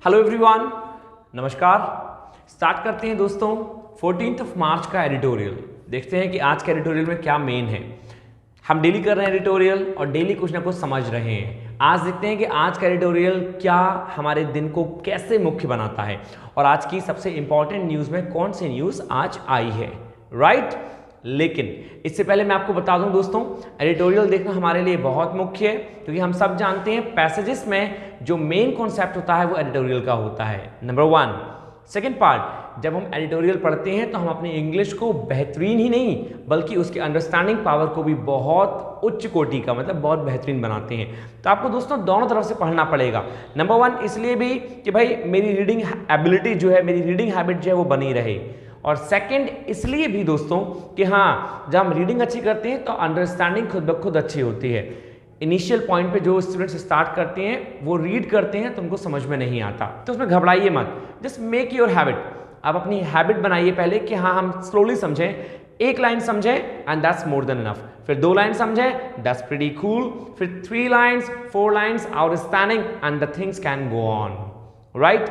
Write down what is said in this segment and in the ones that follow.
Hello everyone, नमस्कार। Start करते हैं दोस्तों 14 मार्च का एडिटोरियल। देखते हैं कि आज के एडिटोरियल में क्या मेन है। हम डेली कर रहे हैं एडिटोरियल और डेली कुछ ना कुछ समझ रहे हैं। आज देखते हैं कि आज का एडिटोरियल क्या हमारे दिन को कैसे मुख्य बनाता है और आज की सबसे इंपॉर्टेंट न्यूज़ में कौन सी न्यूज़ आज आई है, राइट। लेकिन इससे पहले मैं आपको बता दूं दोस्तों, एडिटोरियल देखना हमारे लिए बहुत मुख्य है क्योंकि हम सब जानते हैं पैसेजेस में जो मेन कॉन्सेप्ट होता है वो एडिटोरियल का होता है, नंबर 1। सेकेंड पार्ट, जब हम एडिटोरियल पढ़ते हैं तो हम अपनी इंग्लिश को बेहतरीन ही नहीं बल्कि उसकी अंडरस्टैंडिंग पावर को भी बहुत उच्च कोटि का मतलब बहुत बेहतरीन बनाते हैं। तो आपको दोस्तों दोनों तरफ से पढ़ना पड़ेगा। नंबर 1 इसलिए भी कि भाई मेरी रीडिंग एबिलिटी जो है, मेरी रीडिंग हैबिट जो है वो बनी रहे, और सेकंड इसलिए भी दोस्तों कि हाँ, जब हम रीडिंग अच्छी करते हैं तो अंडरस्टैंडिंग खुद ब खुद अच्छी होती है। इनिशियल पॉइंट पे जो स्टूडेंट्स स्टार्ट करते हैं वो रीड करते हैं तो उनको समझ में नहीं आता, तो उसमें घबराइए मत, जस्ट मेक योर हैबिट। आप अपनी हैबिट बनाइए पहले कि हाँ हम स्लोली समझें, एक लाइन समझें and that's more than enough, फिर 2 लाइन समझें दैट्स प्रीटी कूल, फिर 3 lines 4 lines outstanding and the things can go on, right.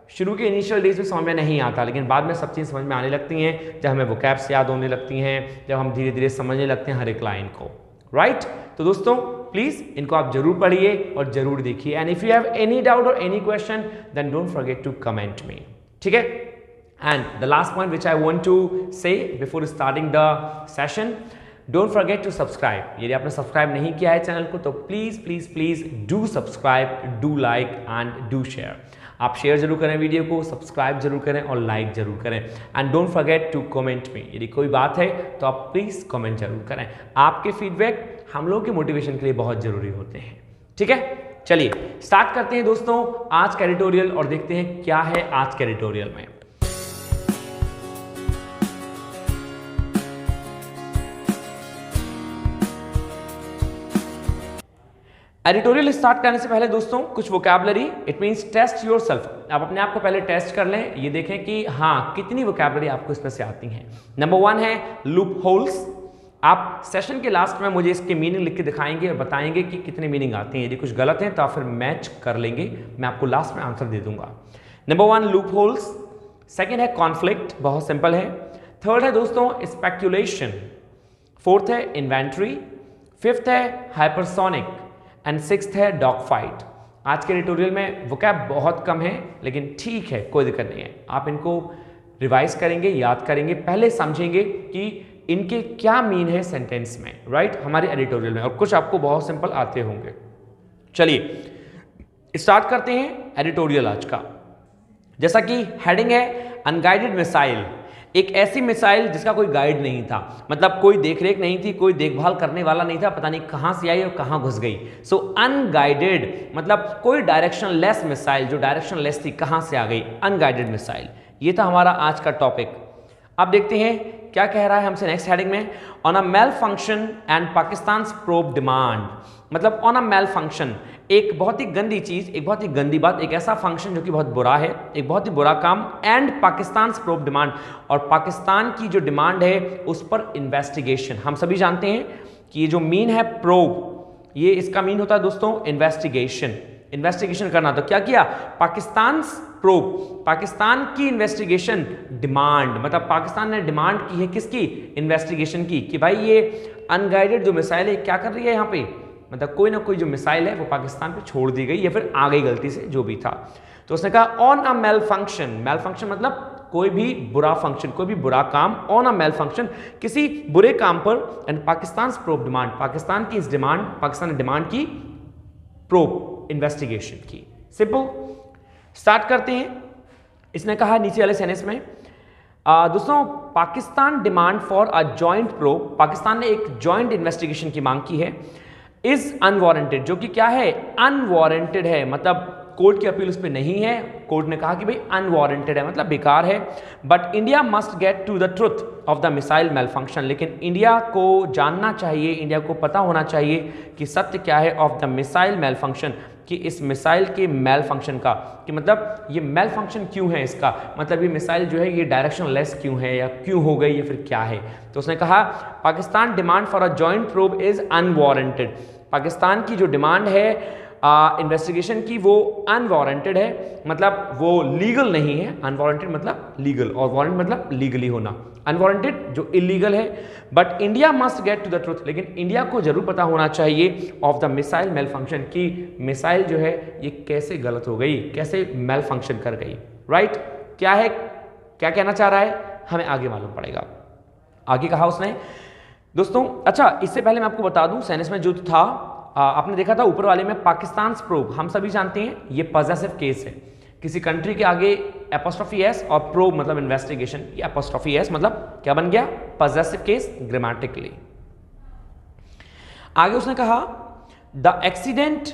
शुरू के इनिशियल डेज में समझ में नहीं आता, लेकिन बाद में सब चीज़ समझ में आने लगती हैं जब हमें वोकैब्स याद होने लगती हैं, जब हम धीरे धीरे समझने लगते हैं हर एक लाइन को, राइट। तो दोस्तों प्लीज़ इनको आप जरूर पढ़िए और जरूर देखिए, and if you have any doubt और any question then don't forget to comment me, ठीक है। And the last point which I want to say before starting the session, don't forget to subscribe. यदि आपने subscribe नहीं किया है channel को तो please please please do subscribe, do like and do share. आप शेयर जरूर करें वीडियो को, सब्सक्राइब जरूर करें और लाइक जरूर करें, and don't forget to comment me. यदि कोई बात है तो आप प्लीज़ कमेंट जरूर करें। आपके फीडबैक हम लोगों के मोटिवेशन के लिए बहुत जरूरी होते हैं, ठीक है। चलिए स्टार्ट करते हैं दोस्तों आज का एडिटोरियल और देखते हैं क्या है आज के एडिटोरियल में। एडिटोरियल स्टार्ट करने से पहले दोस्तों कुछ vocabulary, it means test yourself. आप अपने आप को पहले टेस्ट कर लें, ये देखें कि हाँ कितनी वोकैबुलरी आपको इसमें से आती हैं। नंबर 1 है लूप होल्स। आप सेशन के लास्ट में मुझे इसके मीनिंग लिख के दिखाएंगे और बताएंगे कि कितने मीनिंग आती हैं। यदि कुछ गलत है तो आप फिर मैच कर लेंगे, मैं आपको लास्ट में आंसर दे दूंगा। Number 1 loop holes. सेकेंड है कॉन्फ्लिक्ट, बहुत सिंपल है। थर्ड है दोस्तों स्पेक्यूलेशन। फोर्थ है इन्वेंट्री। फिफ्थ है हाइपरसोनिक एंड सिक्स्थ है डॉग फाइट। आज के एडिटोरियल में वोकैब बहुत कम है, लेकिन ठीक है, कोई दिक्कत नहीं है। आप इनको रिवाइज करेंगे, याद करेंगे, पहले समझेंगे कि इनके क्या मीन है सेंटेंस में, राइट, हमारे एडिटोरियल में, और कुछ आपको बहुत सिंपल आते होंगे। चलिए स्टार्ट करते हैं एडिटोरियल आज का। जैसा कि हेडिंग है अनगाइडेड मिसाइल, एक ऐसी मिसाइल जिसका कोई गाइड नहीं था, मतलब कोई देखरेख नहीं थी, कोई देखभाल करने वाला नहीं था, पता नहीं कहां से आई और कहां घुस गई। सो अनगाइडेड मतलब कोई डायरेक्शन लेस मिसाइल, जो डायरेक्शन लेस थी कहां से आ गई, अनगाइडेड मिसाइल। ये था हमारा आज का टॉपिक। अब देखते हैं क्या कह रहा है हमसे नेक्स्ट हेडिंग में। On a malfunction and Pakistan probe demand, मतलब ऑन अ मेल फंक्शन, एक बहुत ही गंदी चीज, एक बहुत ही गंदी बात, एक ऐसा फंक्शन जो कि बहुत बुरा है, एक बहुत ही बुरा काम, एंड पाकिस्तान प्रोब डिमांड, और पाकिस्तान की जो डिमांड है उस पर इन्वेस्टिगेशन। हम सभी जानते हैं कि ये जो मीन है प्रोब, ये इसका मीन होता है दोस्तों इन्वेस्टिगेशन, इन्वेस्टिगेशन करना। तो क्या किया, पाकिस्तान प्रोब, पाकिस्तान की इन्वेस्टिगेशन डिमांड, मतलब पाकिस्तान ने डिमांड की है किसकी, इन्वेस्टिगेशन की, कि भाई ये अनगाइडेड जो मिसाइल है क्या कर रही है यहाँ पे, मतलब कोई ना कोई जो मिसाइल है वो पाकिस्तान पे छोड़ दी गई या फिर आ गई गलती से, जो भी था। तो उसने कहा on a malfunction, malfunction मतलब कोई भी बुरा फंक्शन, कोई भी बुरा काम, ऑन अ मेल फंक्शन किसी बुरे काम पर, and Pakistan probe demand, Pakistan की इस डिमांड, पाकिस्तान ने डिमांड की प्रोब इन्वेस्टिगेशन की। सिंपल। स्टार्ट करते हैं। इसने कहा नीचे वाले सेंटेंस में दोस्तों Pakistan demand for a joint probe, Pakistan ने एक जॉइंट इन्वेस्टिगेशन की मांग की है, इज अनवारंटेड, जो कि क्या है, अनवारंटेड है, मतलब कोर्ट की अपील उस पर नहीं है, कोर्ट ने कहा कि भाई अनवारंटेड है मतलब बेकार है। But India must get to the truth of the missile malfunction, लेकिन इंडिया को जानना चाहिए, इंडिया को पता होना चाहिए कि सत्य क्या है of the missile malfunction, कि इस मिसाइल के मेल फंक्शन का, कि मतलब ये मेल फंक्शन क्यों है इसका, मतलब ये मिसाइल जो है ये डायरेक्शन लेस क्यों है, या क्यों हो गई, या फिर क्या है। तो उसने कहा Pakistan demand for a joint probe is unwarranted, Pakistan की जो डिमांड है इन्वेस्टिगेशन की वो अनवारंटेड है, मतलब वो लीगल नहीं है। अनवारंटेड मतलब लीगल और वारंट मतलब लीगली होना। अनवारंटेड जो इलीगल है, but India must get to the truth, लेकिन इंडिया को जरूर पता होना चाहिए of the missile malfunction, की मिसाइल जो है ये कैसे गलत हो गई, कैसे मेल फंक्शन कर गई। राइट, क्या है, क्या कहना चाह रहा है, हमें आगे मालूम पड़ेगा। आगे कहा उसने दोस्तों। अच्छा, इससे पहले मैं आपको बता दूं साइंस में जो था, आपने देखा था ऊपर वाले में पाकिस्तान प्रोब, हम सभी जानते हैं ये पॉजेसिव केस है। किसी कंट्री के आगे एपोस्ट्रोफी एस और प्रोब मतलब इन्वेस्टिगेशन, ये एपोस्ट्रोफी एस मतलब क्या बन गया, पॉजेसिव केस ग्रामेटिकली। आगे उसने कहा the accident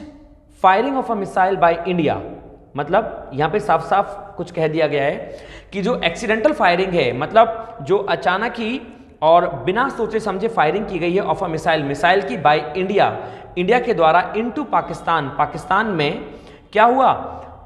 firing of a missile bye India, मतलब यहां पे साफ साफ कुछ कह दिया गया है कि जो एक्सीडेंटल फायरिंग है, मतलब जो अचानक ही और बिना सोचे समझे फायरिंग की गई है ऑफ अ मिसाइल, मिसाइल की बाय इंडिया, इंडिया के द्वारा इनटू पाकिस्तान, पाकिस्तान में क्या हुआ,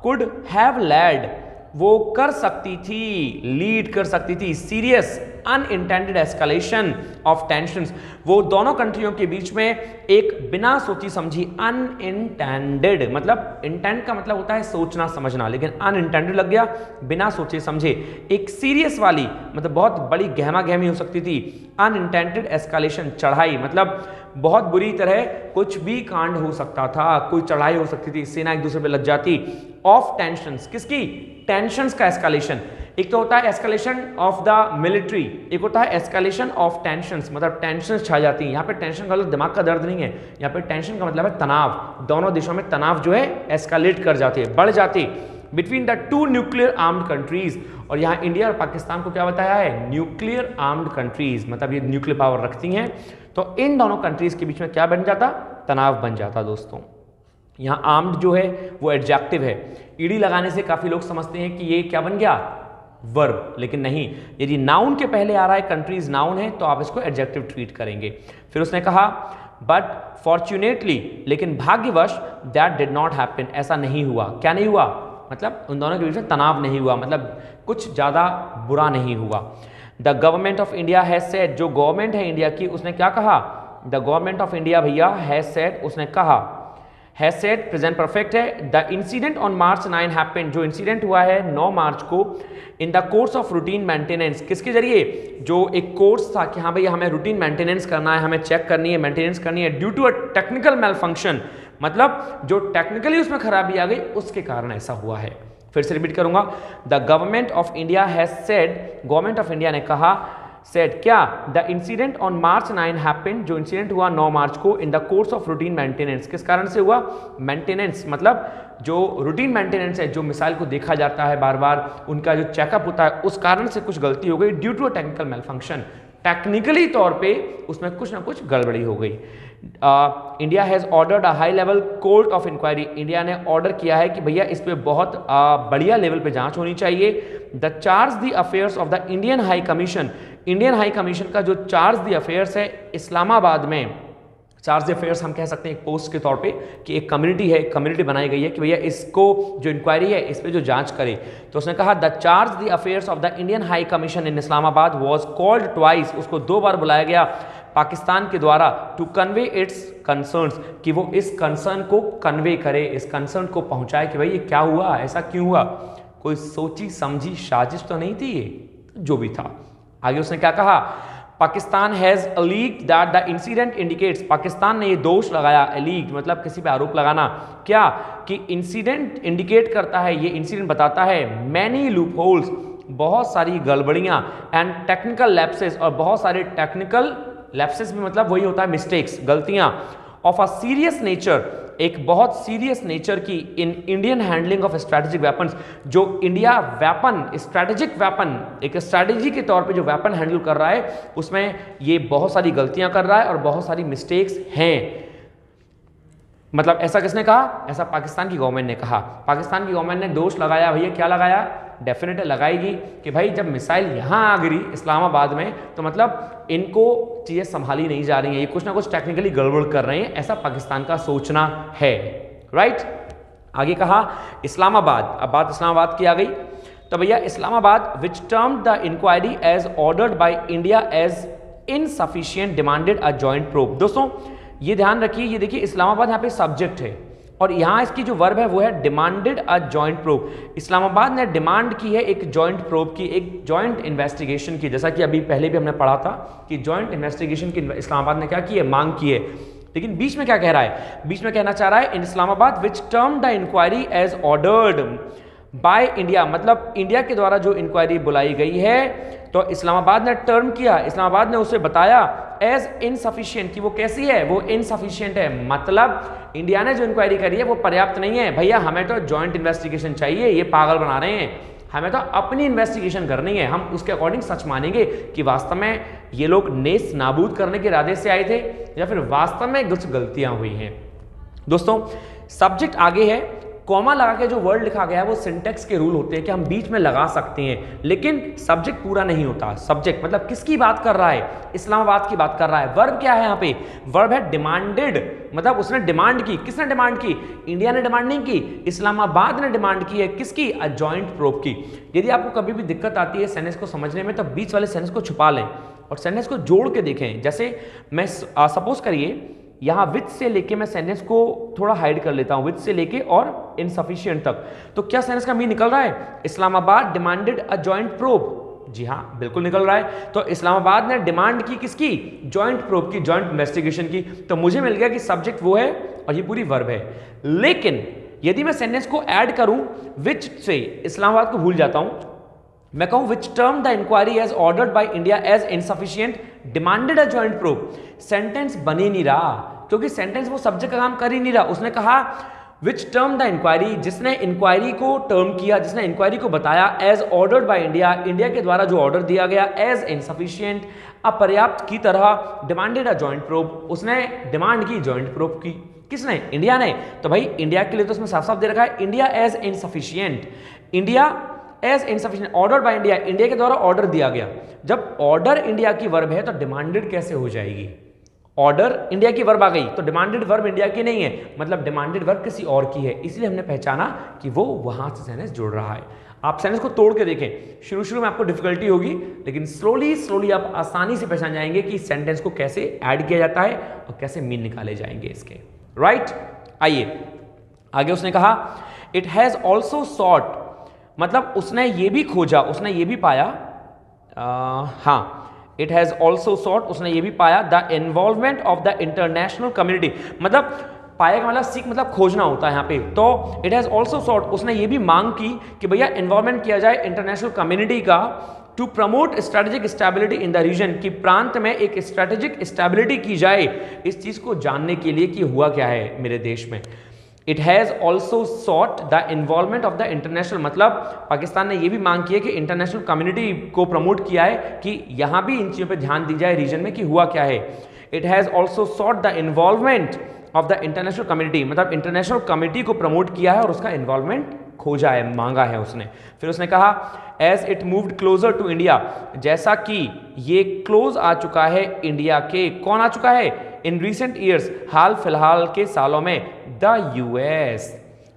कुड हैव लेड, वो कर सकती थी, लीड कर सकती थी serious unintended escalation of tensions, वो दोनों कंट्रियों के बीच में एक बिना सोची समझी, अनइंटेंडेड मतलब इंटेंड का मतलब होता है सोचना समझना, लेकिन अनइंटेंडेड लग गया, बिना सोचे समझे, एक सीरियस वाली मतलब बहुत बड़ी गहमा गहमी हो सकती थी, अनइंटेंडेड एस्केलेशन चढ़ाई मतलब बहुत बुरी तरह कुछ भी कांड हो सकता था, कोई चढ़ाई हो सकती थी, सेना एक दूसरे पे लग जाती, ऑफ टेंशंस, किसकी, टेंशंस का एस्केलेशन। एक तो होता है एस्केलेशन ऑफ द मिलिट्री, एक होता है एस्केलेशन ऑफ टेंशंस, मतलब टेंशंस छा जाती हैं। यहाँ पे टेंशन का मतलब दिमाग का दर्द नहीं है, यहाँ पे टेंशन का मतलब है तनाव, दोनों देशों में तनाव जो है एस्केलेट कर जाती है, बढ़ जाती, between the two nuclear armed countries. और यहाँ इंडिया और पाकिस्तान को क्या बताया है, न्यूक्लियर आर्म्ड कंट्रीज, मतलब ये न्यूक्लियर पावर रखती हैं, तो इन दोनों कंट्रीज के बीच में क्या बन जाता, तनाव बन जाता। दोस्तों यहाँ आर्म्ड जो है वो एडजेक्टिव है, ईडी लगाने से काफी लोग समझते हैं कि ये क्या बन गया, वर्ब, लेकिन नहीं, यदि नाउन के पहले आ रहा है, कंट्रीज नाउन है, तो आप इसको एडजेक्टिव ट्रीट करेंगे। फिर उसने कहा बट फॉर्चुनेटली, लेकिन भाग्यवश, दैट डिड नॉट हैपन, ऐसा नहीं हुआ, क्या नहीं हुआ, मतलब उन दोनों के बीच में तनाव नहीं हुआ, मतलब कुछ ज्यादा बुरा नहीं हुआ। The government of India has said, जो गवर्नमेंट है इंडिया की उसने क्या कहा, द गवर्नमेंट ऑफ इंडिया भैया हैज सेड, उसने कहा, हैज सेड प्रेजेंट परफेक्ट है, the incident on March 9 happened, जो इंसिडेंट हुआ है 9 मार्च को, in the course of routine maintenance, किसके जरिए, जो एक कोर्स था कि हाँ भैया हमें रूटीन मेंटेनेंस करना है, हमें चेक करनी है, मेंटेनेंस करनी है, due to a technical malfunction, मतलब जो टेक्निकली उसमें खराबी आ गई उसके कारण ऐसा हुआ है। फिर से रिपीट करूंगा, the government of India has said, government of India ने कहा, सेड क्या, the incident on March 9 happened, जो इंसिडेंट हुआ 9 मार्च को, in the course of routine maintenance, किस कारण से हुआ, मेंटेनेंस मतलब जो रूटीन मेंटेनेंस है, जो मिसाइल को देखा जाता है बार बार, उनका जो चेकअप होता है, उस कारण से कुछ गलती हो गई, due to a technical malfunction, technically तौर पे उसमें कुछ ना कुछ गड़बड़ी हो गई। India has ordered a high level court of inquiry, India ने ऑर्डर किया है कि भैया इस पे बहुत बढ़िया लेवल पे जांच होनी चाहिए। The charge the affairs of the Indian high commission, Indian high commission का जो चार्ज द अफेयर्स है इस्लामाबाद में, चार्ज अफेयर्स हम कह सकते हैं एक पोस्ट के तौर पे कि एक कम्युनिटी है, कम्युनिटी बनाई गई है कि भैया इसको जो इंक्वायरी है इस पे जो जांच करे, तो उसने कहा the charge the affairs of the Indian high commission in Islamabad was called twice, उसको 2 बार बुलाया गया पाकिस्तान के द्वारा, टू कन्वे इट्स कंसर्न्स, कि वो इस कंसर्न को कन्वे करे, इस कंसर्न को पहुंचाए कि भाई ये क्या हुआ, ऐसा क्यों हुआ, कोई सोची समझी साजिश तो नहीं थी ये, जो भी था। आगे उसने क्या कहा, Pakistan has alleged that the incident indicates, Pakistan ने ये दोष लगाया, अलीग्ड मतलब किसी पे आरोप लगाना, क्या कि इंसिडेंट इंडिकेट करता है, ये इंसिडेंट बताता है, मैनी लूप होल्स, बहुत सारी गड़बड़ियां, एंड टेक्निकल लैप्सेस, और बहुत सारे टेक्निकल लैप्सेस में मतलब वही होता है मिस्टेक्स, गलतियां, ऑफ अ सीरियस नेचर, एक बहुत सीरियस नेचर की, in Indian handling of strategic weapons, जो इंडिया वेपन, स्ट्रेटेजिक वेपन, एक स्ट्रेटेजी के तौर पे जो वेपन हैंडल कर रहा है उसमें ये बहुत सारी गलतियां कर रहा है और बहुत सारी मिस्टेक्स हैं। मतलब ऐसा किसने कहा, ऐसा पाकिस्तान की गवर्नमेंट ने कहा, पाकिस्तान की गवर्नमेंट ने दोष लगाया, भैया क्या लगाया, डेफिनेटली लगाएगी कि भाई जब मिसाइल यहाँ आ गिरी इस्लामाबाद में तो मतलब इनको चीज़ें संभाली नहीं जा रही हैं, ये कुछ ना कुछ टेक्निकली गड़बड़ कर रहे हैं, ऐसा पाकिस्तान का सोचना है। राइट, आगे कहा इस्लामाबाद, अब बात इस्लामाबाद की आ गई, तो भैया Islamabad which term the inquiry as ordered by India as insufficient demanded a joint probe. दोस्तों ये ध्यान रखिए, ये देखिए इस्लामाबाद यहाँ पे सब्जेक्ट है, और यहाँ इसकी जो वर्ब है वो है demanded a joint probe. Islamabad ने डिमांड की है एक जॉइंट प्रोब की, एक जॉइंट इन्वेस्टिगेशन की, जैसा कि अभी पहले भी हमने पढ़ा था कि जॉइंट इन्वेस्टिगेशन की इस्लामाबाद ने क्या की है, मांग की है। लेकिन बीच में क्या कह रहा है, बीच में कहना चाह रहा है in Islamabad which term the inquiry as ordered by India, मतलब इंडिया के द्वारा जो इंक्वायरी बुलाई गई है तो इस्लामाबाद ने टर्म किया, इस्लामाबाद ने उसे बताया एज इनसफिशिएंट कि वो कैसी है, वो इनसफिशिएंट है, मतलब इंडिया ने जो इंक्वायरी करी है वो पर्याप्त नहीं है। भैया हमें तो जॉइंट इन्वेस्टिगेशन चाहिए, ये पागल बना रहे हैं, हमें तो अपनी इन्वेस्टिगेशन करनी है, हम उसके अकॉर्डिंग सच मानेंगे कि वास्तव में ये लोग नेस नाबूद करने के इरादे से आए थे या फिर वास्तव में कुछ गलतियां हुई हैं। दोस्तों सब्जेक्ट आगे है, कॉमा लगा के जो वर्ड लिखा गया है वो सिंटेक्स के रूल होते हैं कि हम बीच में लगा सकते हैं, लेकिन सब्जेक्ट पूरा नहीं होता। सब्जेक्ट मतलब किसकी बात कर रहा है, इस्लामाबाद की बात कर रहा है। वर्ब क्या है यहाँ पे, वर्ब है डिमांडेड, मतलब उसने डिमांड की, किसने डिमांड की, इंडिया ने डिमांड नहीं की, इस्लामाबाद ने डिमांड की है, किसकी, अ जॉइंट प्रोब की। यदि आपको कभी भी दिक्कत आती है सेंटेंस को समझने में तो बीच वाले सेंटेंस को छुपा लें और सेंटेंस को जोड़ के देखें। जैसे मैं सपोज करिए यहाँ विथ से लेके मैं सेंटेंस को थोड़ा हाइड कर लेता हूँ, विथ से लेके और इनसफिशिएंट तक, तो क्या सेंटेंस का मीन निकल रहा है, Islamabad demanded a joint probe, जी हाँ बिल्कुल निकल रहा है। तो इस्लामाबाद ने डिमांड की किसकी, जॉइंट प्रोब की, जॉइंट इन्वेस्टिगेशन की, तो मुझे मिल गया कि सब्जेक्ट वो है और ये पूरी वर्ब है। लेकिन यदि मैं सेंटेंस को ऐड करूं विच से, इस्लामाबाद को भूल जाता हूं, मैं कहूं which term the inquiry as ordered by India as insufficient demanded a joint probe, sentence बन ही नहीं रहा क्योंकि सेंटेंस वो सब्जेक्ट का काम कर ही नहीं रहा। उसने कहा विच टर्म द इंक्वायरी, जिसने इंक्वायरी को टर्म किया, जिसने इंक्वायरी को बताया as ordered by India, India के द्वारा जो ऑर्डर दिया गया, एज इनसफिशिएंट अपर्याप्त की तरह, डिमांडेड अ जॉइंट प्रोब, उसने डिमांड की जॉइंट प्रोब की, किसने, इंडिया ने। तो भाई इंडिया के लिए तो उसमें साफ साफ दे रखा है India as insufficient, India as insufficient, ordered by India, India के द्वारा ऑर्डर दिया गया। जब ऑर्डर इंडिया की वर्ब है तो डिमांडेड कैसे हो जाएगी, ऑर्डर इंडिया की वर्ब आ गई तो डिमांडेड वर्ब इंडिया की नहीं है, मतलब डिमांडेड वर्ब किसी और की है, इसलिए हमने पहचाना कि वो वहां से सेंटेंस जुड़ रहा है। आप सेंटेंस को तोड़ के देखें, शुरू शुरू में आपको डिफिकल्टी होगी लेकिन स्लोली स्लोली आप आसानी से पहचान जाएंगे कि सेंटेंस को कैसे ऐड किया जाता है और कैसे मीन निकाले जाएंगे इसके, राइट। आइए आगे, उसने कहा इट हैज ऑल्सो सॉट, मतलब उसने ये भी खोजा, उसने ये भी पाया, हाँ इट हैज ऑल्सो सॉट, उसने ये भी पाया the involvement of the international community, मतलब पाया का मतलब सीख, मतलब खोजना होता है यहाँ पे। तो इट हैज ऑल्सो सॉट, उसने ये भी मांग की कि भैया इन्वॉल्वमेंट किया जाए इंटरनेशनल कम्युनिटी का to promote strategic stability in the region, कि प्रांत में एक स्ट्रेटेजिक स्टेबिलिटी की जाए, इस चीज को जानने के लिए कि हुआ क्या है मेरे देश में। It has also sought the involvement of the international, मतलब पाकिस्तान ने यह भी मांग की है कि इंटरनेशनल कम्युनिटी को प्रमोट किया है कि यहां भी इन चीजों पर ध्यान दी जाए रीजन में कि हुआ क्या है। It has also sought the involvement of the international community, मतलब इंटरनेशनल कम्युनिटी को प्रमोट किया है और उसका इन्वॉल्वमेंट खोजा है, मांगा है उसने। फिर उसने कहा as it moved closer to India, जैसा कि ये क्लोज आ चुका है इंडिया के, कौन आ चुका है, इन रिसेंट ईयर्स, हाल फिलहाल के सालों में, द यूएस।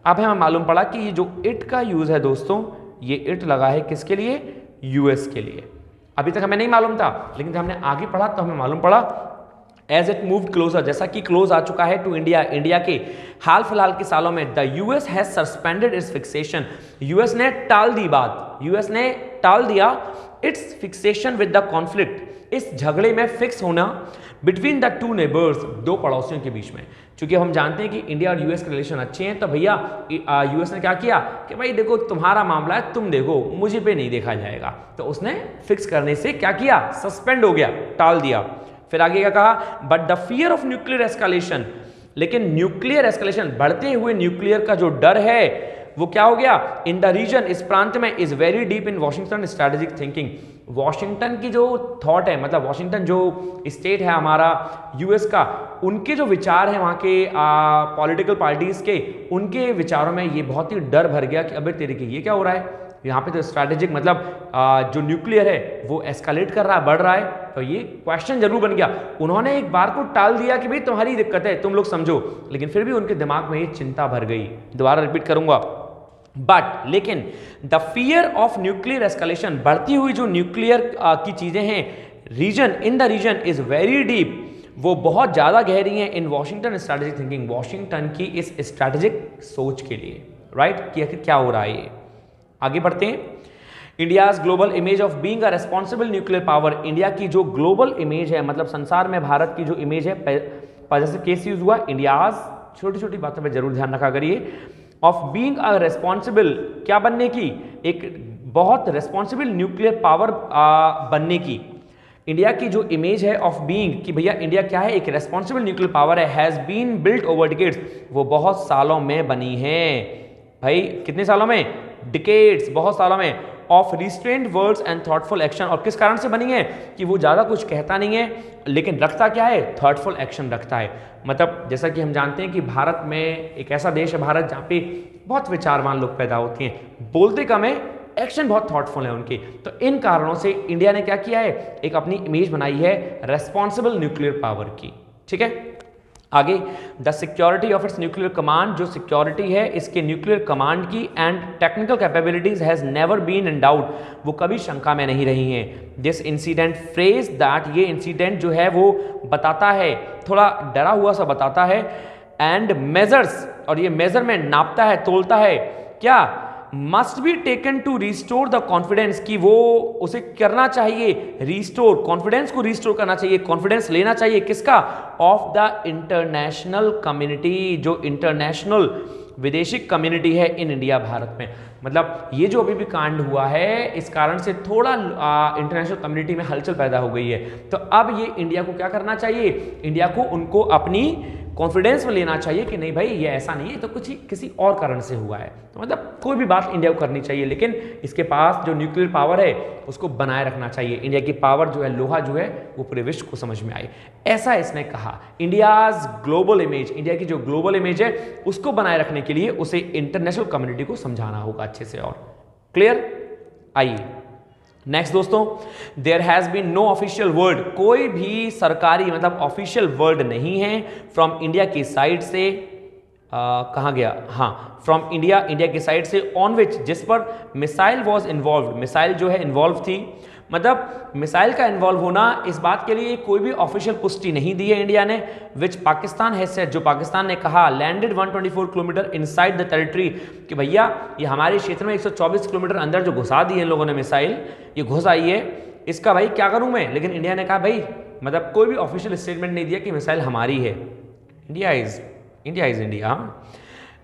अब हमें मालूम पड़ा कि ये जो इट का यूज है दोस्तों, ये इट लगा है किसके लिए, यूएस के लिए। अभी तक हमें नहीं मालूम था लेकिन जब हमने आगे पढ़ा तो हमें मालूम पड़ा एज इट मूव्ड क्लोजर, जैसा कि क्लोज आ चुका है टू इंडिया, इंडिया के हाल फिलहाल के सालों में, the US has suspended it's fixation, US ने टाल दी बात, यूएस ने टाल दिया it's fixation with the conflict, इस झगड़े में फिक्स होना बिटवीन द टू नेबर्स, दो पड़ोसियों के बीच में। क्योंकि हम जानते हैं कि इंडिया और यूएस के रिलेशन अच्छे हैं, तो भैया यूएस ने क्या किया कि भाई देखो तुम्हारा मामला है, तुम देखो, मुझे पे नहीं देखा जाएगा, तो उसने फिक्स करने से क्या किया, सस्पेंड हो गया, टाल दिया। फिर आगे क्या कहा, but the fear of nuclear escalation, लेकिन न्यूक्लियर एस्केलेशन, बढ़ते हुए न्यूक्लियर का जो डर है वो क्या हो गया, इन द रीजन, इस प्रांत में, is very deep in Washington strategic thinking, Washington की जो थॉट है, मतलब वॉशिंगटन जो स्टेट है हमारा यूएस का, उनके जो विचार हैं वहाँ के पॉलिटिकल पार्टीज के, उनके विचारों में ये बहुत ही डर भर गया कि अबे तेरे के ये क्या हो रहा है, यहाँ पे तो स्ट्रैटेजिक मतलब जो न्यूक्लियर है वो एस्केलेट कर रहा है, बढ़ रहा है, तो ये क्वेश्चन जरूर बन गया। उन्होंने एक बार को टाल दिया कि भाई तुम्हारी दिक्कत है, तुम लोग समझो, लेकिन फिर भी उनके दिमाग में ये चिंता भर गई। दोबारा रिपीट करूंगा, बट लेकिन the fear of nuclear escalation, बढ़ती हुई जो न्यूक्लियर की चीजें हैं, region, in the region is very deep, वो बहुत ज़्यादा गहरी हैं in Washington strategic thinking, Washington की इस स्ट्रैटेजिक सोच के लिए, राइट, कि आखिर क्या हो रहा है ये। आगे बढ़ते हैं। India's global image of being a responsible nuclear power, India की जो ग्लोबल इमेज है, मतलब संसार में भारत की जो इमेज है, जैसे केस यूज हुआ इंडियाज, छोटी छोटी बातों पर जरूर ध्यान रखा करिए, ऑफ बीइंग अ रेस्पॉन्सिबल, क्या बनने की, एक बहुत रेस्पॉन्सिबल न्यूक्लियर पावर बनने की। इंडिया की जो इमेज है ऑफ बीइंग कि भैया इंडिया क्या है, एक रेस्पॉन्सिबल न्यूक्लियर पावर है, has been built over decades, वो बहुत सालों में बनी है। भाई कितने सालों में, डिकेड्स, बहुत सालों में, of restrained words and thoughtful action, और किस कारण से बनी है कि वो ज़्यादा कुछ कहता नहीं है लेकिन रखता क्या है, थॉटफुल एक्शन रखता है। मतलब जैसा कि हम जानते हैं कि भारत में एक ऐसा देश है भारत जहाँ पे बहुत विचारवान लोग पैदा होते हैं, बोलते कम है, एक्शन बहुत थॉटफुल है उनके। तो इन कारणों से इंडिया ने क्या किया है, एक अपनी इमेज बनाई है रेस्पॉन्सिबल न्यूक्लियर पावर की। ठीक है, आगे, the security of its nuclear command, जो सिक्योरिटी है इसके न्यूक्लियर कमांड की and technical capabilities has never been in doubt, वो कभी शंका में नहीं रही हैं। दिस इंसिडेंट फ्रेज दैट, ये इंसिडेंट जो है वो बताता है, थोड़ा डरा हुआ सा बताता है, एंड मेजर्स, और ये मेजर में नापता है, तोलता है, क्या, must be taken to restore the confidence, कि वो उसे करना चाहिए रिस्टोर, कॉन्फिडेंस को रिस्टोर करना चाहिए, कॉन्फिडेंस लेना चाहिए किसका, ऑफ द इंटरनेशनल कम्युनिटी, जो इंटरनेशनल विदेशी कम्युनिटी है इन इंडिया, भारत में। मतलब ये जो अभी भी कांड हुआ है इस कारण से थोड़ा इंटरनेशनल कम्युनिटी में हलचल पैदा हो गई है। तो अब ये इंडिया को क्या करना चाहिए, इंडिया को उनको अपनी कॉन्फिडेंस में लेना चाहिए कि नहीं भाई ये ऐसा नहीं है, तो कुछ ही किसी और कारण से हुआ है। तो मतलब कोई भी बात इंडिया को करनी चाहिए लेकिन इसके पास जो न्यूक्लियर पावर है उसको बनाए रखना चाहिए। इंडिया की पावर जो है, लोहा जो है, वो पूरे विश्व को समझ में आए, ऐसा इसने कहा। इंडियाज ग्लोबल इमेज, इंडिया की जो ग्लोबल इमेज है उसको बनाए रखने के लिए उसे इंटरनेशनल कम्युनिटी को समझाना होगा अच्छे से। और क्लियर, आइए नेक्स्ट दोस्तों, there has been no official word, कोई भी सरकारी मतलब ऑफिशियल वर्ड नहीं है फ्रॉम इंडिया की साइड से, कहाँ गया, हाँ, फ्रॉम इंडिया, इंडिया की साइड से, ऑन विच, जिस पर मिसाइल वॉज इन्वॉल्व, मिसाइल जो है इन्वॉल्व थी, मतलब मिसाइल का इन्वॉल्व होना, इस बात के लिए कोई भी ऑफिशियल पुष्टि नहीं दी है इंडिया ने। विच पाकिस्तान है सेट, जो पाकिस्तान ने कहा, landed 124 kilometre inside the territory, कि भैया ये हमारे क्षेत्र में 124 किलोमीटर अंदर जो घुसा दी है इन लोगों ने मिसाइल, ये घुस आई है, इसका भाई क्या करूं मैं। लेकिन इंडिया ने कहा भाई, मतलब कोई भी ऑफिशियल स्टेटमेंट नहीं दिया कि मिसाइल हमारी है। India is India.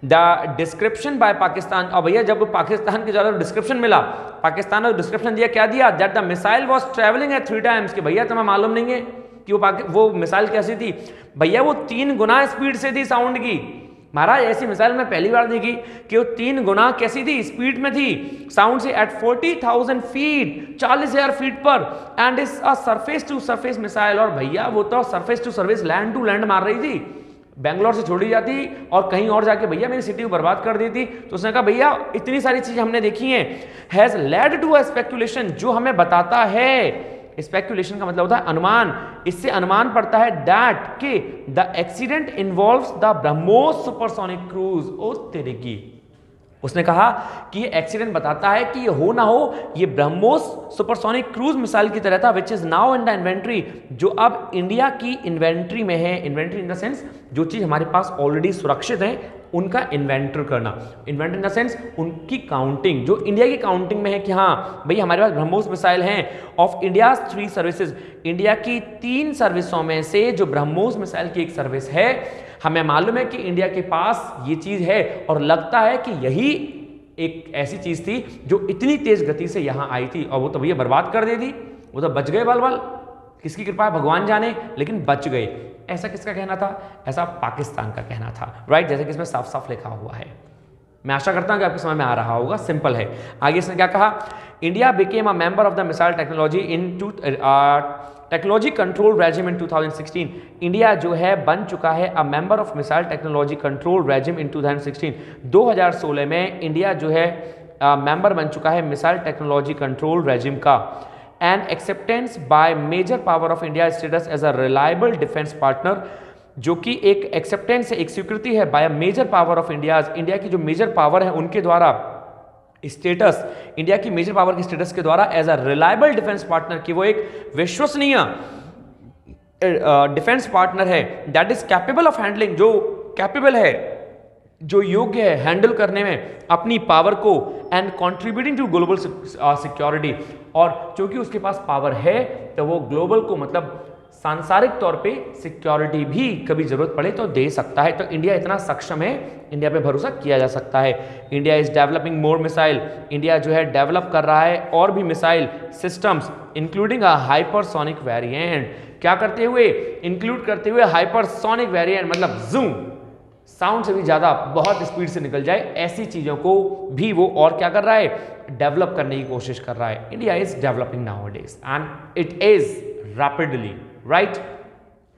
The description by Pakistan, और भैया जब पाकिस्तान के द्वारा डिस्क्रिप्शन मिला, पाकिस्तान ने डिस्क्रिप्शन दिया, क्या दिया, that the missile was travelling eight 3 times, कि भैया तुम्हें मालूम नहीं है कि वो मिसाइल कैसी थी, भैया वो 3 गुना स्पीड से थी साउंड की। महाराज ऐसी मिसाइल मैं पहली बार देखी कि वो 3 गुना कैसी थी, स्पीड में थी, साउंड से, एट 40,000 फीट, 40,000 फीट पर, and is a surface to surface missile, और भैया वो तो surface to surface, land to land मार रही थी, बेंगलोर से छोड़ी जाती और कहीं और जाके भैया मेरी सिटी को बर्बाद कर दी थी। तो उसने कहा भैया इतनी सारी चीजें हमने देखी हैं, has led to a speculation, जो हमें बताता है, स्पेकुलेशन का मतलब होता है अनुमान, इससे अनुमान पड़ता है, दैट के the accident involves the BrahMos supersonic cruise. ओ तेरे की, उसने कहा कि ये एक्सीडेंट बताता है कि ये हो ना हो, ये ब्रह्मोस सुपरसोनिक क्रूज मिसाइल की तरह था, which is now in the inventory, जो अब इंडिया की इन्वेंट्री में है। इन्वेंट्री इन द सेंस जो चीज हमारे पास ऑलरेडी सुरक्षित है उनका इन्वेंटर करना, इन्वेंटर इन द सेंस उनकी काउंटिंग, जो इंडिया की काउंटिंग में है कि हाँ भाई हमारे पास ब्रह्मोस मिसाइल हैं। ऑफ इंडिया 3 सर्विसेज, इंडिया की 3 सर्विसों में से जो ब्रह्मोस मिसाइल की एक सर्विस है, हमें मालूम है कि इंडिया के पास ये चीज है, और लगता है कि यही एक ऐसी चीज थी जो इतनी तेज गति से यहां आई थी, और वो तो भैया बर्बाद कर दी थी, वो तो बच गए बल किसकी कृपा है भगवान जाने, लेकिन बच गए। ऐसा किसका कहना था, ऐसा पाकिस्तान का कहना था, राइट, जैसे कि इसमें साफ साफ लिखा हुआ है। मैं आशा करता हूं कि आपको समझ में आ रहा होगा, सिंपल है। आगे इसने क्या कहा, India became a member of the missile technology in technology control regime in 2016, India जो है बन चुका है a member of missile technology control regime in 2016। 2016 में इंडिया जो है मेंबर बन चुका है मिसाइल टेक्नोलॉजी कंट्रोल रेजिम का, and acceptance by major power of India status as a reliable defence partner, जो कि एक एक्सेप्टेंस है, एक स्वीकृति है by major power of India, India की जो मेजर पावर है उनके द्वारा स्टेटस, इंडिया की मेजर पावर के स्टेटस के द्वारा as a reliable defence partner, की वो एक विश्वसनीय डिफेंस पार्टनर है that is capable of handling, जो कैपेबल है, जो योग्य है हैंडल करने में अपनी पावर को, and contributing to global security, और चूंकि उसके पास पावर है तो वो ग्लोबल को मतलब सांसारिक तौर पे सिक्योरिटी भी कभी जरूरत पड़े तो दे सकता है। तो इंडिया इतना सक्षम है, इंडिया पे भरोसा किया जा सकता है। India is developing more missile, India जो है डेवलप कर रहा है और भी missile systems including a hypersonic variant. क्या करते हुए? इंक्लूड करते हुए हाइपरसोनिक वेरिएंट, मतलब जूम, साउंड से भी ज्यादा बहुत स्पीड से निकल जाए, ऐसी चीजों को भी वो और क्या कर रहा है? डेवलप करने की कोशिश कर रहा है। India is developing nowadays and it is rapidly, right.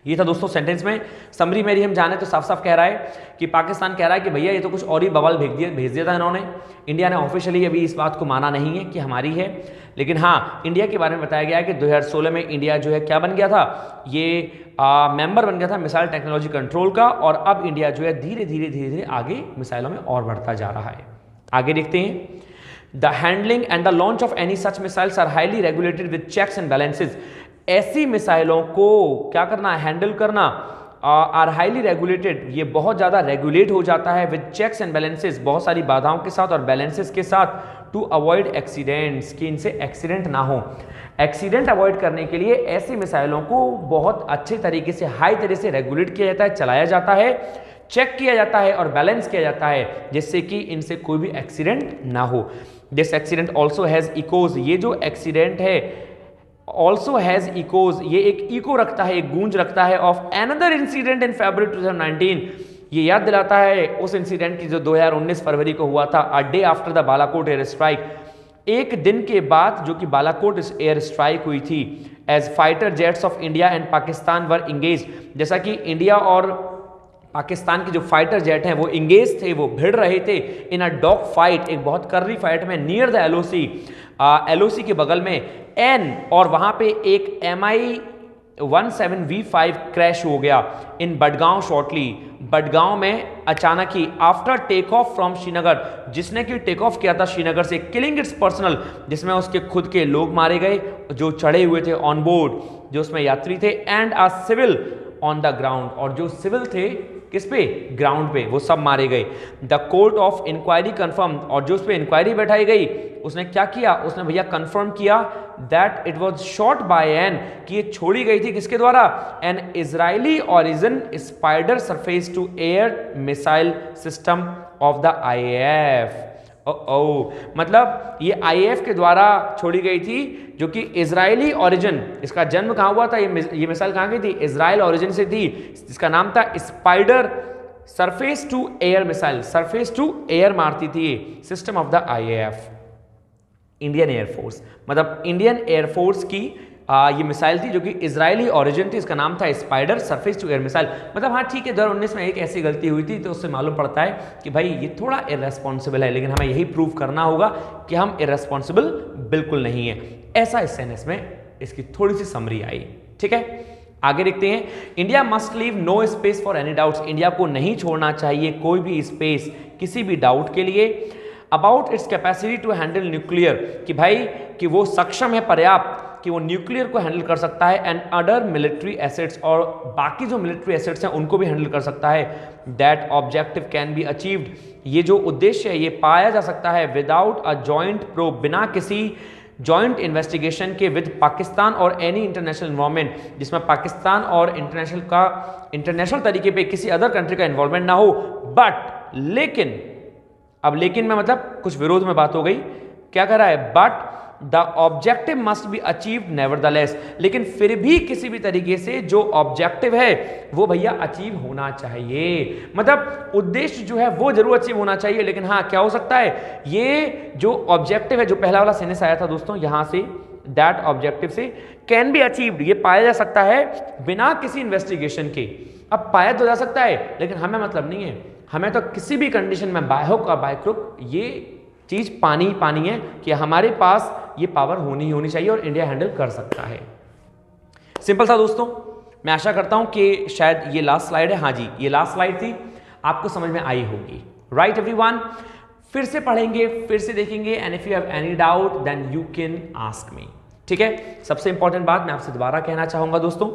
ये था दोस्तों सेंटेंस में। समरी मेरी हम जाने तो साफ साफ कह रहा है कि पाकिस्तान कह रहा है कि भैया ये तो कुछ और ही बवाल भेज दिया था इन्होंने। इंडिया ने ऑफिशियली अभी इस बात को माना नहीं है कि हमारी है, लेकिन हाँ इंडिया के बारे में बताया गया है कि 2016 में इंडिया जो है क्या बन गया था, ये मेंबर बन गया था मिसाइल टेक्नोलॉजी कंट्रोल का, और अब इंडिया जो है धीरे धीरे आगे मिसाइलों में और बढ़ता जा रहा है। आगे देखते हैं। The handling and the launch of any such missiles are highly regulated with checks and balances. ऐसी मिसाइलों को क्या करना, हैंडल करना, आर हाईली रेगुलेटेड, ये बहुत ज़्यादा रेगुलेट हो जाता है विद चेक्स एंड बैलेंसेस, बहुत सारी बाधाओं के साथ और बैलेंसेस के साथ, टू अवॉइड एक्सीडेंट्स, कि इनसे एक्सीडेंट ना हो। एक्सीडेंट अवॉइड करने के लिए ऐसी मिसाइलों को बहुत अच्छे तरीके से, हाई तरह से रेगुलेट किया जाता है, चलाया जाता है, चेक किया जाता है और बैलेंस किया जाता है, जिससे कि इनसे कोई भी एक्सीडेंट ना हो। This accident also has echoes, ये जो एक्सीडेंट है ऑल्सो हैज इकोज, ये एक इको रखता है, एक गूंज रखता है, ऑफ अनदर इंसिडेंट इन फरवरी 2019। ये याद दिलाता है उस इंसिडेंट की जो 2019 फरवरी को हुआ था, a day after the Balakot air strike, एक दिन के बाद जो कि बालाकोट एयर स्ट्राइक हुई थी, as fighter jets of India and Pakistan were engage, जैसा कि इंडिया और पाकिस्तान के जो फाइटर जेट हैं वो इंगेज थे, वो भिड़ रहे थे इन अ डॉग फाइट, एक बहुत कर्री फाइट में, नियर द एलओसी, एलओसी के बगल में एन, और वहां पे एक MI-17V5 क्रैश हो गया इन बडगांव शॉर्टली, बडगांव में अचानक ही, after take off from Srinagar, जिसने कि टेक ऑफ किया था श्रीनगर से, किलिंग इट्स पर्सनल, जिसमें उसके खुद के लोग मारे गए जो चढ़े हुए थे ऑन बोर्ड, जो उसमें यात्री थे, and a civil on the ground, और जो सिविल थे किस पे? ग्राउंड पे, वो सब मारे गए। The court of inquiry confirm, और जो उस पर इंक्वायरी बैठाई गई उसने क्या किया? उसने भैया कंफर्म किया that it was shot by an, कि ये छोड़ी गई थी किसके द्वारा? An Israeli origin spider surface to air missile system of the IAF। मतलब ये IAF के द्वारा छोड़ी गई थी, जो कि इजरायली ओरिजिन, इसका जन्म कहाँ हुआ था? ये मिसाइल कहाँ गई थी? इजराइल ओरिजिन से थी, जिसका नाम था spider surface to air missile, surface to air मारती थी ये, system of the IAF, Indian air force, मतलब इंडियन एयरफोर्स की ये मिसाइल थी जो कि इजरायली ओरिजिन थी, इसका नाम था spider surface to air missile. मतलब हाँ ठीक है, 2019 में एक ऐसी गलती हुई थी तो उससे मालूम पड़ता है कि भाई ये थोड़ा इररेस्पॉन्सिबल है, लेकिन हमें यही प्रूव करना होगा कि हम इररेस्पॉन्सिबल बिल्कुल नहीं है। ऐसा इस सेंटेंस में इसकी थोड़ी सी समरी आई, ठीक है। आगे देखते हैं। India must leave no space for any doubts, India को नहीं छोड़ना चाहिए कोई भी स्पेस किसी भी डाउट के लिए। About its capacity to handle nuclear, कि भाई कि वो सक्षम है पर्याप्त कि वो न्यूक्लियर को हैंडल कर सकता है, एंड अदर मिलिट्री एसेट्स, और बाकी जो मिलिट्री एसेट्स हैं उनको भी हैंडल कर सकता है। That objective can be achieved, ये जो उद्देश्य है ये पाया जा सकता है, विदाउट अ जॉइंट प्रोब, बिना किसी जॉइंट इन्वेस्टिगेशन के, विद पाकिस्तान और एनी इंटरनेशनल इन्वॉल्वमेंट, जिसमें पाकिस्तान और इंटरनेशनल तरीके पे किसी अदर कंट्री का इन्वॉल्वमेंट ना हो। बट लेकिन, अब लेकिन में मतलब कुछ विरोध में बात हो गई, क्या कह रहा है? But the objective must be achieved nevertheless, लेकिन फिर भी किसी भी तरीके से जो ऑब्जेक्टिव है वो भैया अचीव होना चाहिए, मतलब उद्देश्य जो है वो जरूर अचीव होना चाहिए। लेकिन हाँ क्या हो सकता है, ये जो ऑब्जेक्टिव है, जो पहला वाला सेंटेंस आया था दोस्तों यहां से, दैट ऑब्जेक्टिव से कैन बी अचीव्ड, ये पाया जा सकता है बिना किसी इन्वेस्टिगेशन के। अब पाया तो जा सकता है, लेकिन हमें मतलब नहीं है, हमें तो किसी भी कंडीशन में, बाय हुक और बाय क्रुक, ये चीज पानी पानी है कि हमारे पास ये पावर होनी ही होनी चाहिए और इंडिया हैंडल कर सकता है। सिंपल था दोस्तों, मैं आशा करता हूं कि शायद ये लास्ट स्लाइड है, हाँ जी ये लास्ट स्लाइड थी, आपको समझ में आई होगी। राइट एवरीवन, फिर से पढ़ेंगे, फिर से देखेंगे, and if you have any doubt then you can ask me, ठीक है। सबसे इंपॉर्टेंट बात मैं आपसे दोबारा कहना चाहूंगा दोस्तों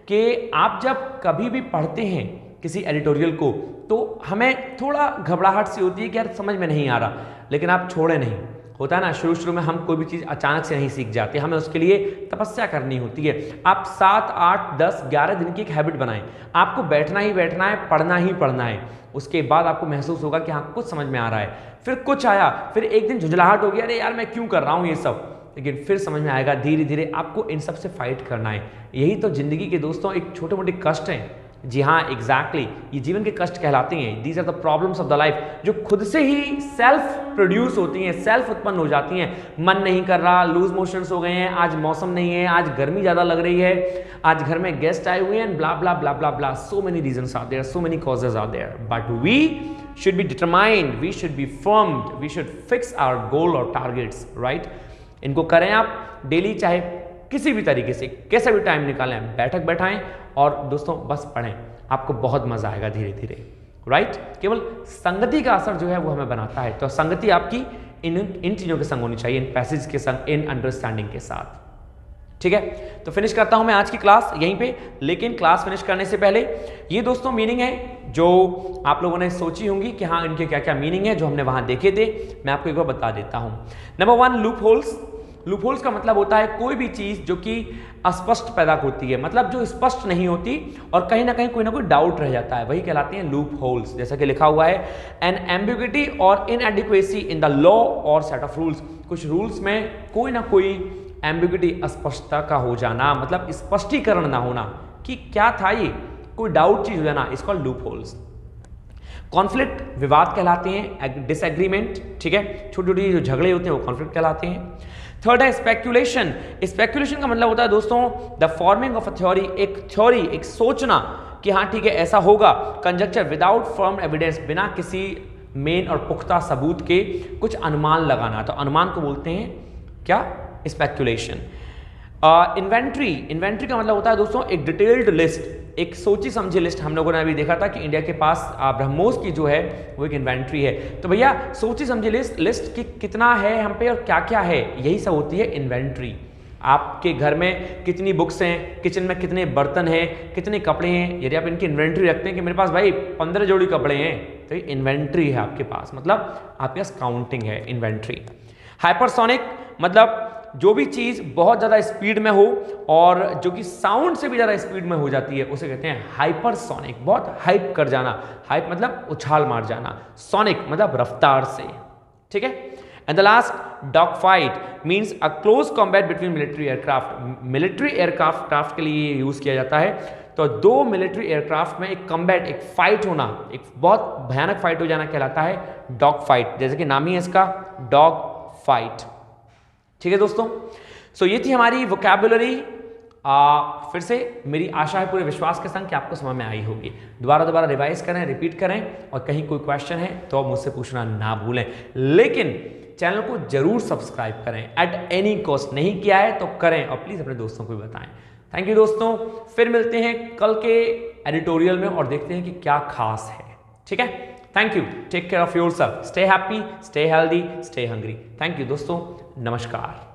कि आप जब कभी भी पढ़ते हैं किसी एडिटोरियल को तो हमें थोड़ा घबराहट सी होती है कि यार समझ में नहीं आ रहा, लेकिन आप छोड़े नहीं। होता है ना, शुरू में हम कोई भी चीज़ अचानक से नहीं सीख जाते, हमें उसके लिए तपस्या करनी होती है। आप 7, 8, 10, 11 दिन की एक हैबिट बनाएं। आपको बैठना ही बैठना है, पढ़ना ही पढ़ना है। उसके बाद आपको महसूस होगा कि हाँ कुछ समझ में आ रहा है, फिर कुछ आया, फिर एक दिन झुंझलाहट हो गया, अरे यार मैं क्यों कर रहा हूँ ये सब, लेकिन फिर समझ में आएगा। धीरे धीरे आपको इन सब से फाइट करना है। यही तो जिंदगी के दोस्तों एक छोटे मोटे कष्ट हैं। जी हाँ, एग्जैक्टली, ये जीवन के कष्ट कहलाते हैं। These are the problems of the life, जो खुद से ही सेल्फ प्रोड्यूस होती हैं, सेल्फ उत्पन्न हो जाती हैं। मन नहीं कर रहा, लूज मोशंस हो गए हैं, आज मौसम नहीं है, आज गर्मी ज़्यादा लग रही है, आज घर में गेस्ट आए हुए हैं, blah blah blah blah blah, so many reasons are there, so many causes are there, but we should be determined, we should be firmed, we should fix our goal और टारगेट्स, राइट। इनको करें आप daily, चाहे किसी भी तरीके से, कैसा भी टाइम निकालें, बैठक बैठाएं और दोस्तों बस पढ़ें, आपको बहुत मजा आएगा धीरे धीरे, राइट। केवल संगति का असर जो है वो हमें बनाता है, तो संगति आपकी इन चीजों के संग होनी चाहिए, इन पैसेज के संग, इन अंडरस्टैंडिंग के साथ, ठीक है। तो फिनिश करता हूं मैं आज की क्लास यहीं पे, लेकिन क्लास फिनिश करने से पहले ये दोस्तों मीनिंग है जो आप लोगों ने सोची होंगी कि हाँ इनके क्या क्या मीनिंग है, जो हमने वहां देखे थे, मैं आपको एक बार बता देता हूं। Number 1, loop holes. Loop holes का मतलब होता है कोई भी चीज जो कि अस्पष्ट पैदा होती है, मतलब जो स्पष्ट नहीं होती और कहीं ना कोई डाउट रह जाता है, वही कहलाते हैं लूप होल्स। जैसा कि लिखा हुआ है, एन एम्बिग्विटी और इनएडिक्वेसी इन द लॉ और सेट ऑफ रूल्स। कुछ रूल्स में कोई ना कोई एम्बिग्विटी, अस्पष्टता का हो जाना, मतलब स्पष्टीकरण ना होना कि क्या था ये, कोई डाउट चीज हो जाना, इसको लूप होल्स। कॉन्फ्लिक्ट, विवाद कहलाते हैं, डिसएग्रीमेंट, ठीक है, छोटी छोटी जो झगड़े होते हैं वो कॉन्फ्लिक्ट कहलाते हैं। थर्ड है स्पेक्यूलेशन। स्पेक्यूलेशन का मतलब होता है दोस्तों the forming of a theory, एक थ्योरी, एक सोचना कि हाँ ठीक है ऐसा होगा। कंजक्चर विदाउट फर्म एविडेंस, बिना किसी मेन और पुख्ता सबूत के कुछ अनुमान लगाना, तो अनुमान को बोलते हैं क्या, स्पेक्यूलेशन। इन्वेंट्री, इन्वेंट्री का मतलब होता है दोस्तों एक डिटेल्ड लिस्ट, एक सोची समझी लिस्ट। हम लोगों ने अभी देखा था कि इंडिया के पास ब्रह्मोस की जो है वो एक इन्वेंट्री है, तो भैया सोची समझी लिस्ट कि कितना है हम पे और क्या क्या है, यही सब होती है इन्वेंट्री। आपके घर में कितनी बुक्स हैं, किचन में कितने बर्तन हैं, कितने कपड़े हैं, यदि आप इनकी इन्वेंट्री रखते हैं कि मेरे पास भाई 15 जोड़ी कपड़े हैं, तो ये इन्वेंट्री है आपके पास, मतलब आपके पास काउंटिंग है, इन्वेंट्री। हाइपरसोनिक मतलब जो भी चीज बहुत ज्यादा स्पीड में हो और जो कि साउंड से भी ज्यादा स्पीड में हो जाती है उसे कहते हैं हाइपरसोनिक, बहुत हाइप कर जाना, हाइप मतलब उछाल मार जाना, सोनिक मतलब रफ्तार से, ठीक है। And the last, dog fight means a close combat between military aircraft. Military aircraft के लिए यूज किया जाता है, तो दो मिलिट्री एयरक्राफ्ट में एक कॉम्बैट, एक फाइट होना, एक बहुत भयानक फाइट हो जाना कहलाता है डॉग फाइट, जैसे कि नाम ही है इसका, डॉग फाइट, ठीक है दोस्तों। सो ये थी हमारी वोकैबुलरी। फिर से मेरी आशा है पूरे विश्वास के संग कि आपको समझ में आई होगी। दोबारा रिवाइज करें, रिपीट करें, और कहीं कोई क्वेश्चन है तो मुझसे पूछना ना भूलें, लेकिन चैनल को जरूर सब्सक्राइब करें एट एनी कॉस्ट। नहीं किया है तो करें और प्लीज अपने दोस्तों को भी बताएं। थैंक यू दोस्तों, फिर मिलते हैं कल के एडिटोरियल में और देखते हैं कि क्या खास है, ठीक है। Thank you, take care of yourself, stay happy, stay healthy, stay hungry. Thank you दोस्तों, नमस्कार।